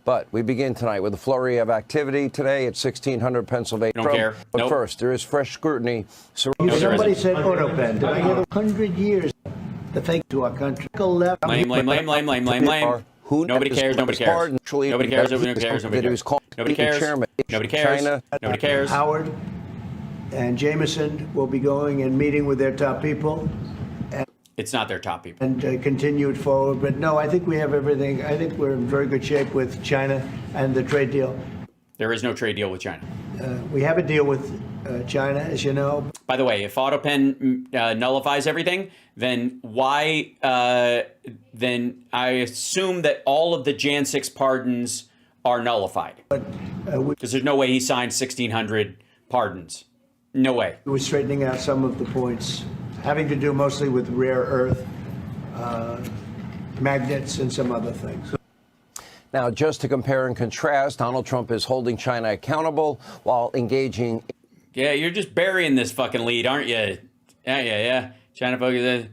But we begin tonight with a flurry of activity today at 1600 Pennsylvania. Don't care. But Nope. first, there is fresh scrutiny. Somebody said autopen. Did I hear 100 years the fake to our country? Left. Lame. Who Nobody cares. Nobody cares. Nobody cares. Nobody cares. Nobody cares. Nobody cares. Nobody cares. Nobody cares. Howard and Jameson will be going and meeting with their top people. It's not their top people. And continued forward. But no, I think we have everything. I think we're in very good shape with China and the trade deal. There is no trade deal with China. We have a deal with China, as you know. By the way, if AutoPen nullifies everything, then why? Then I assume that all of the Jan 6 pardons are nullified. Because there's no way he signed 1,600 pardons. No way. We're straightening out some of the points, having to do mostly with rare earth, magnets, and some other things. Now, just to compare and contrast, Donald Trump is holding China accountable while engaging. Yeah, you're just burying this fucking lead, aren't you? Yeah. China focus.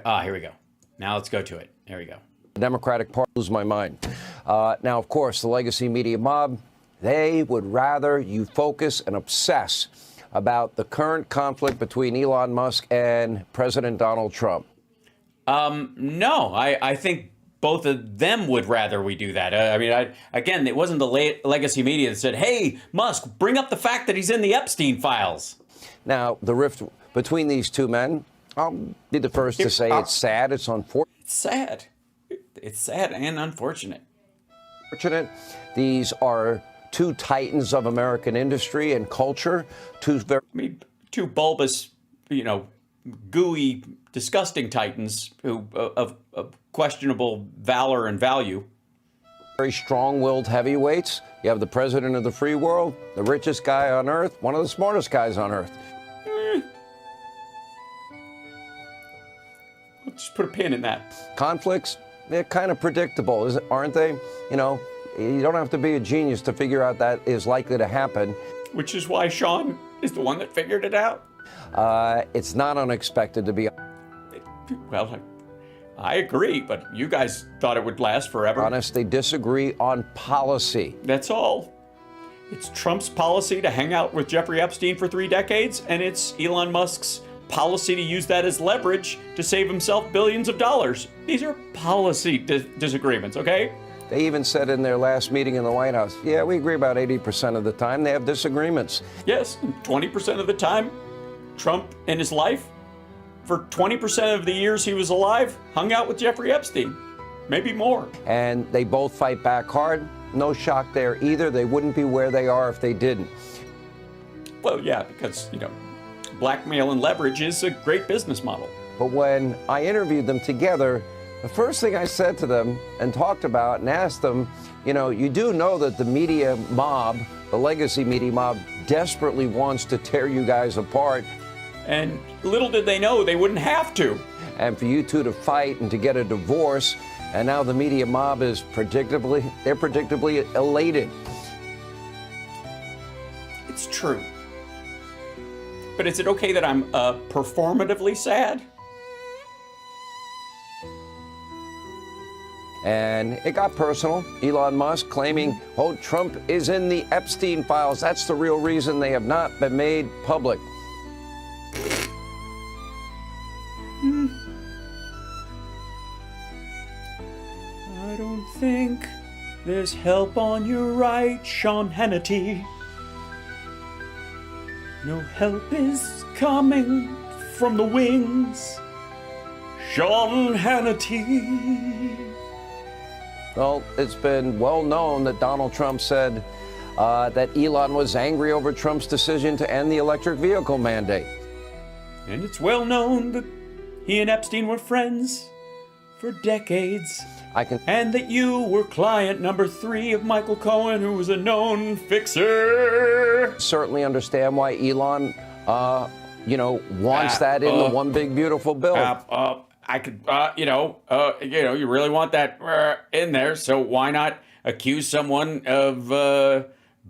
Ah, here we go. Now let's go to it. There we go. The Democratic Party lose my mind. Now, of course, the legacy media mob, they would rather you focus and obsess about the current conflict between Elon Musk and President Donald Trump. No, I think both of them would rather we do that. Again, it wasn't the legacy media that said, hey, Musk, bring up the fact that he's in the Epstein files. Now, the rift between these two men, I'll be the first to say it's sad. It's unfortunate. It's sad. It's sad and unfortunate. These are two titans of American industry and culture. Two bulbous, gooey, disgusting titans who of questionable valor and value. Very strong-willed heavyweights. You have the president of the free world, the richest guy on earth, one of the smartest guys on earth. Let's just put a pin in that. Conflicts, they're kind of predictable, aren't they? You don't have to be a genius to figure out that is likely to happen. Which is why Sean is the one that figured it out. It's not unexpected to be. Well, I agree, but you guys thought it would last forever. Honest, they disagree on policy. That's all. It's Trump's policy to hang out with Jeffrey Epstein for 3 decades, and it's Elon Musk's policy to use that as leverage to save himself billions of dollars. These are policy disagreements, okay? They even said in their last meeting in the White House, yeah, we agree about 80% of the time. They have disagreements. Yes, 20% of the time, Trump in his life, for 20% of the years he was alive, hung out with Jeffrey Epstein. Maybe more. And they both fight back hard. No shock there either. They wouldn't be where they are if they didn't. Well, yeah, because, blackmail and leverage is a great business model. But when I interviewed them together, the first thing I said to them and talked about and asked them, you do know that the media mob, the legacy media mob, desperately wants to tear you guys apart. And little did they know they wouldn't have to. And for you two to fight and to get a divorce, and now the media mob is predictably elated. It's true. But is it okay that I'm performatively sad? And it got personal. Elon Musk claiming, Trump is in the Epstein files. That's the real reason they have not been made public. I don't think there's help on your right, Sean Hannity. No help is coming from the wings, Sean Hannity. Well, it's been well known that Donald Trump said that Elon was angry over Trump's decision to end the electric vehicle mandate. And it's well known that he and Epstein were friends for decades. And that you were client number 3 of Michael Cohen, who was a known fixer. Certainly understand why Elon, wants that in the one big beautiful bill. I could, you really want that in there, so why not accuse someone of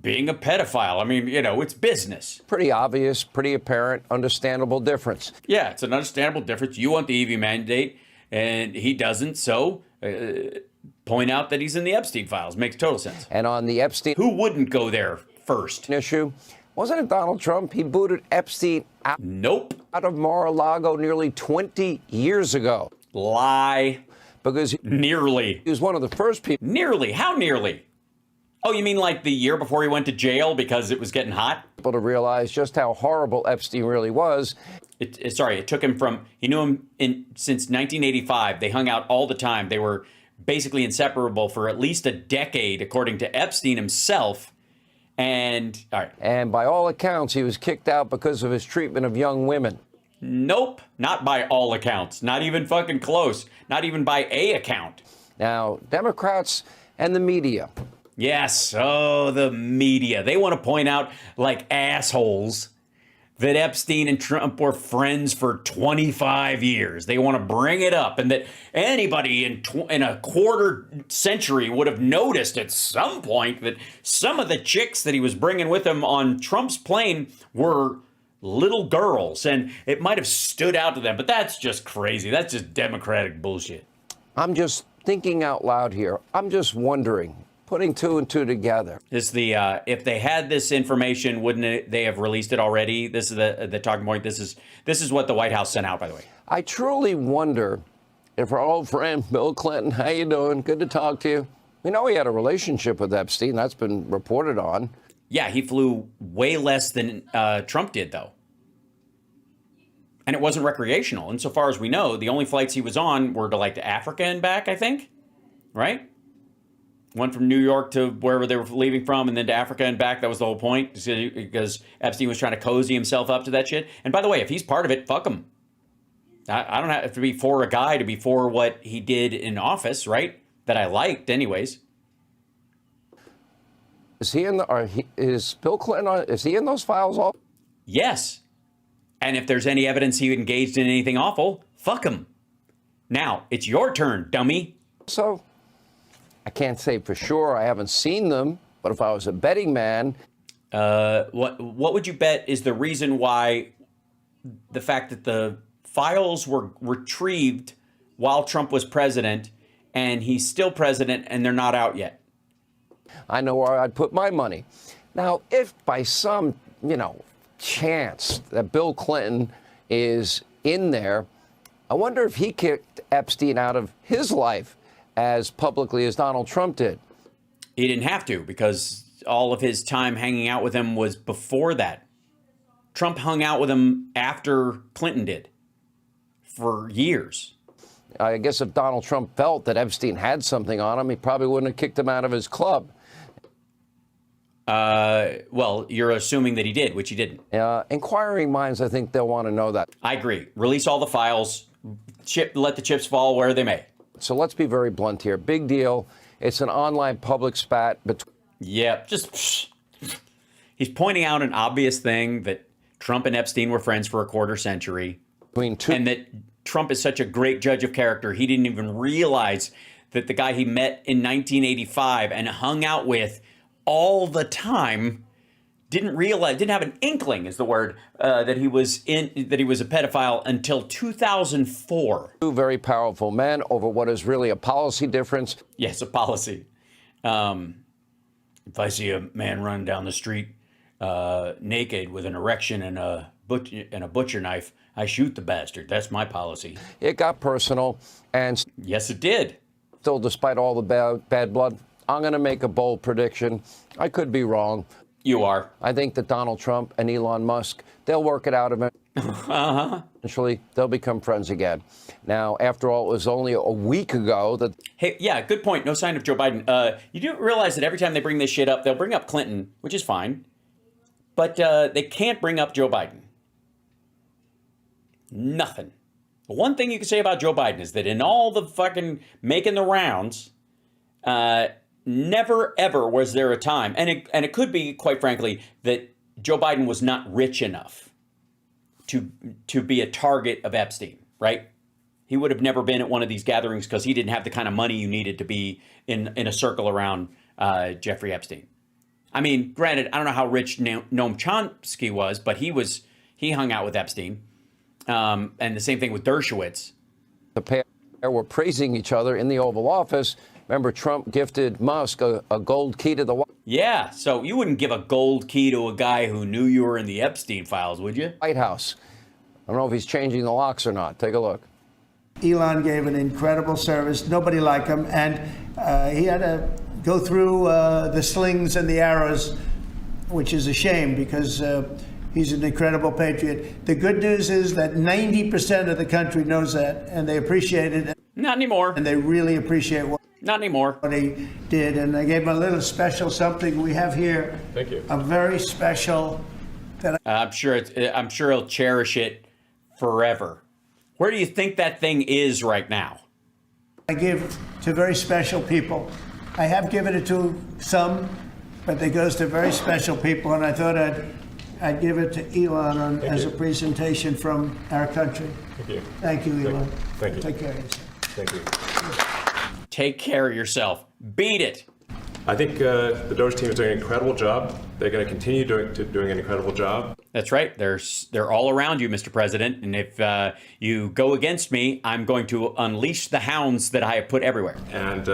being a pedophile? I mean, it's business. Pretty obvious, pretty apparent, understandable difference. Yeah, it's an understandable difference. You want the EV mandate, and he doesn't, so point out that he's in the Epstein files. Makes total sense. And on the Epstein Who wouldn't go there first? issue, wasn't it Donald Trump? He booted Epstein Nope. out of Mar-a-Lago nearly 20 years ago. Lie. Because he Nearly. was one of the first people Nearly. How nearly? Oh, you mean like the year before he went to jail because it was getting hot? to realize just how horrible Epstein really was. It took him from, he knew him since 1985. They hung out all the time. They were basically inseparable for at least a decade, according to Epstein himself. And, all right. And by all accounts, he was kicked out because of his treatment of young women. Nope. Not by all accounts. Not even fucking close. Not even by a account. Now, Democrats and the media. Yes. Oh, the media. They want to point out, like assholes, that Epstein and Trump were friends for 25 years. They want to bring it up, and that anybody in a quarter century would have noticed at some point that some of the chicks that he was bringing with him on Trump's plane were little girls, and it might have stood out to them. But that's just crazy. That's just Democratic bullshit. I'm just thinking out loud here. I'm just wondering, putting two and two together. This if they had this information, wouldn't they have released it already? This is the talking point. This is what the White House sent out, by the way. I truly wonder if our old friend Bill Clinton, how you doing? Good to talk to you. We know he had a relationship with Epstein. That's been reported on. Yeah, he flew way less than Trump did, though. And it wasn't recreational. Insofar as we know, the only flights he was on were to like to Africa and back, I think. Right? One from New York to wherever they were leaving from, and then to Africa and back. That was the whole point, because Epstein was trying to cozy himself up to that shit. And by the way, if he's part of it, fuck him. I don't have to be for a guy to be for what he did in office, right? That I liked, anyways. Is he in is Bill Clinton, is he in those files all? Yes. And if there's any evidence he engaged in anything awful, fuck him. Now, it's your turn, dummy. So, I can't say for sure. I haven't seen them. But if I was a betting man. What would you bet is the reason why the fact that the files were retrieved while Trump was president and he's still president and they're not out yet? I know where I'd put my money. Now, if by some, chance that Bill Clinton is in there, I wonder if he kicked Epstein out of his life as publicly as Donald Trump did. He didn't have to, because all of his time hanging out with him was before that. Trump hung out with him after Clinton did for years. I guess if Donald Trump felt that Epstein had something on him, he probably wouldn't have kicked him out of his club. Well, you're assuming that he did, which he didn't. Inquiring minds, I think they'll want to know that. I agree. Release all the files. Let the chips fall where they may. So let's be very blunt here. Big deal. It's an online public spat between. Yeah, he's pointing out an obvious thing, that Trump and Epstein were friends for a quarter century. And that Trump is such a great judge of character, he didn't even realize that the guy he met in 1985 and hung out with all the time didn't have an inkling, is the word, that he was a pedophile until 2004. Two very powerful men over what is really a policy difference. Yes, a policy. If I see a man running down the street naked with an erection and a butcher knife, I shoot the bastard. That's my policy. It got personal, and yes, it did. Still, despite all the bad blood, I'm going to make a bold prediction. I could be wrong. You are. I think that Donald Trump and Elon Musk, they'll work it out eventually. Eventually, they'll become friends again. Now, after all, it was only a week ago that. Hey, yeah, good point. No sign of Joe Biden. You do realize that every time they bring this shit up, they'll bring up Clinton, which is fine. But they can't bring up Joe Biden. Nothing. The one thing you can say about Joe Biden is that in all the fucking making the rounds, never, ever was there a time, and it could be, quite frankly, that Joe Biden was not rich enough to be a target of Epstein, right? He would have never been at one of these gatherings because he didn't have the kind of money you needed to be in a circle around Jeffrey Epstein. I mean, granted, I don't know how rich Noam Chomsky was, but he hung out with Epstein. And the same thing with Dershowitz. The pair were praising each other in the Oval Office. Remember, Trump gifted Musk a gold key to the Yeah, so you wouldn't give a gold key to a guy who knew you were in the Epstein files, would you? White House. I don't know if he's changing the locks or not. Take a look. Elon gave an incredible service. Nobody like him. And he had to go through the slings and the arrows, which is a shame because he's an incredible patriot. The good news is that 90% of the country knows that, and they appreciate it. Not anymore. And they really appreciate Not anymore. what he did. And I gave him a little special something we have here. Thank you. A very special that I'm sure he'll cherish it forever. Where do you think that thing is right now? I give to very special people. I have given it to some, but it goes to very special people, and I thought I'd give it to Elon as a presentation from our country. Thank you. Thank you, Elon. Thank you. Take care of yourself. Thank you. Take care of yourself. Beat it. I think the Doge team is doing an incredible job. They're going to continue doing an incredible job. That's right. They're all around you, Mr. President. And if you go against me, I'm going to unleash the hounds that I have put everywhere. And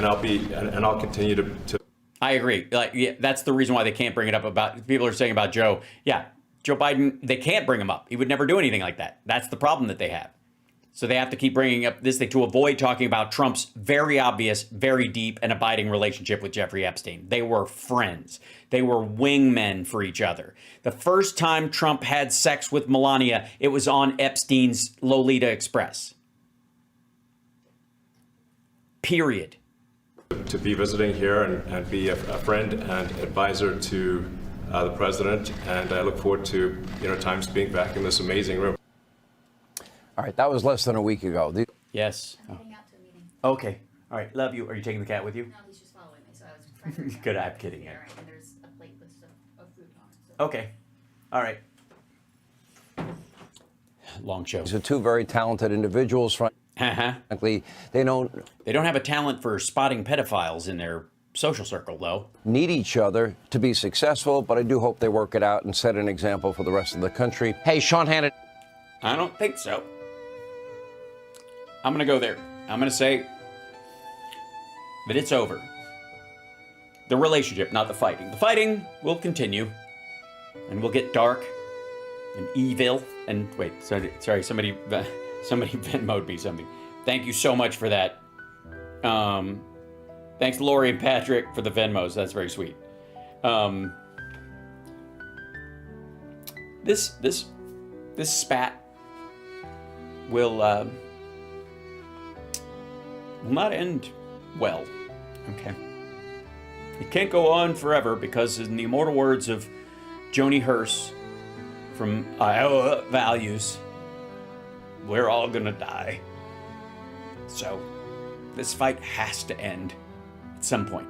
I'll continue to. I agree. Like, yeah, that's the reason why they can't bring it up about. People are saying about Joe. Yeah, Joe Biden. They can't bring him up. He would never do anything like that. That's the problem that they have. So they have to keep bringing up this thing to avoid talking about Trump's very obvious, very deep and abiding relationship with Jeffrey Epstein. They were friends. They were wingmen for each other. The first time Trump had sex with Melania, it was on Epstein's Lolita Express. Period. To be visiting here and be a friend and advisor to the president, and I look forward to times being back in this amazing room. All right, that was less than a week ago. Yes. I'm heading out to a meeting. Okay. All right. Love you. Are you taking the cat with you? No, he's just following me, so I was trying to. Good, I'm kidding, yeah. And there's a plate with some of food on it. So. Okay. All right. Long show. These are two very talented individuals. Frankly, they don't have a talent for spotting pedophiles in their social circle, though. Need each other to be successful, but I do hope they work it out and set an example for the rest of the country. Hey, Sean Hannity. I don't think so. I'm going to go there. I'm going to say that it's over. The relationship, not the fighting. The fighting will continue, and we'll get dark and evil. And wait, sorry, somebody Venmo'd me something. Thank you so much for that. Thanks, Lori and Patrick, for the Venmos. That's very sweet. This spat will not end well. Okay. It can't go on forever because, in the immortal words of Joni Hearst from Iowa Values, we're all gonna die. So, this fight has to end at some point.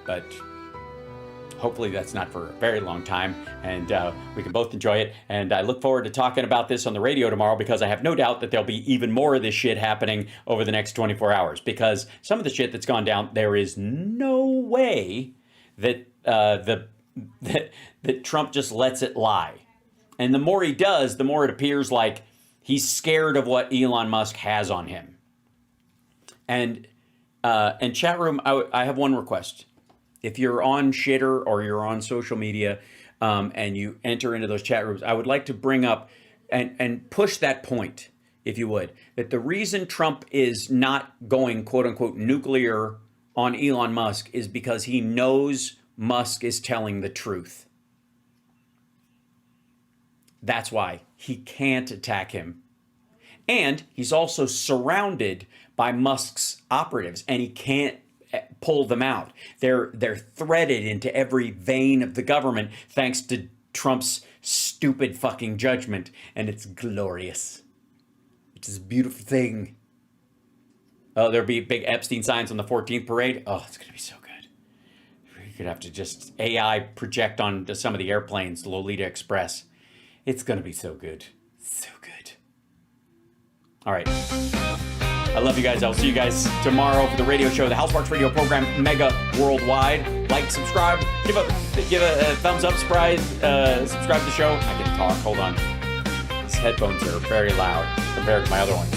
But hopefully that's not for a very long time, and we can both enjoy it. And I look forward to talking about this on the radio tomorrow, because I have no doubt that there'll be even more of this shit happening over the next 24 hours. Because some of the shit that's gone down, there is no way that that Trump just lets it lie. And the more he does, the more it appears like he's scared of what Elon Musk has on him. And chat room, I have one request. If you're on Shitter or you're on social media and you enter into those chat rooms, I would like to bring up and push that point, if you would, that the reason Trump is not going, quote unquote, nuclear on Elon Musk is because he knows Musk is telling the truth. That's why he can't attack him. And he's also surrounded by Musk's operatives, and he can't pull them out. They're threaded into every vein of the government thanks to Trump's stupid fucking judgment, and it's glorious. It's a beautiful thing. Oh, there'll be big Epstein signs on the 14th parade. Oh, it's gonna be so good. You could have to just AI project onto some of the airplanes, the Lolita Express. It's gonna be so good. So good. All right. I love you guys. I'll see you guys tomorrow for the radio show, the Housemarks radio program, mega worldwide. Like, subscribe, give a thumbs up, subscribe to the show. I can talk. Hold on. These headphones are very loud compared to my other ones.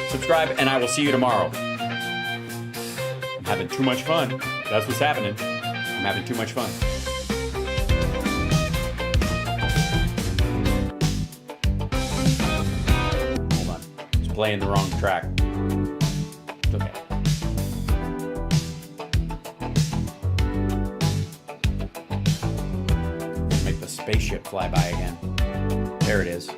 subscribe, and I will see you tomorrow. I'm having too much fun. That's what's happening. I'm having too much fun. Hold on. It's playing the wrong track. It's okay. Make the spaceship fly by again. There it is.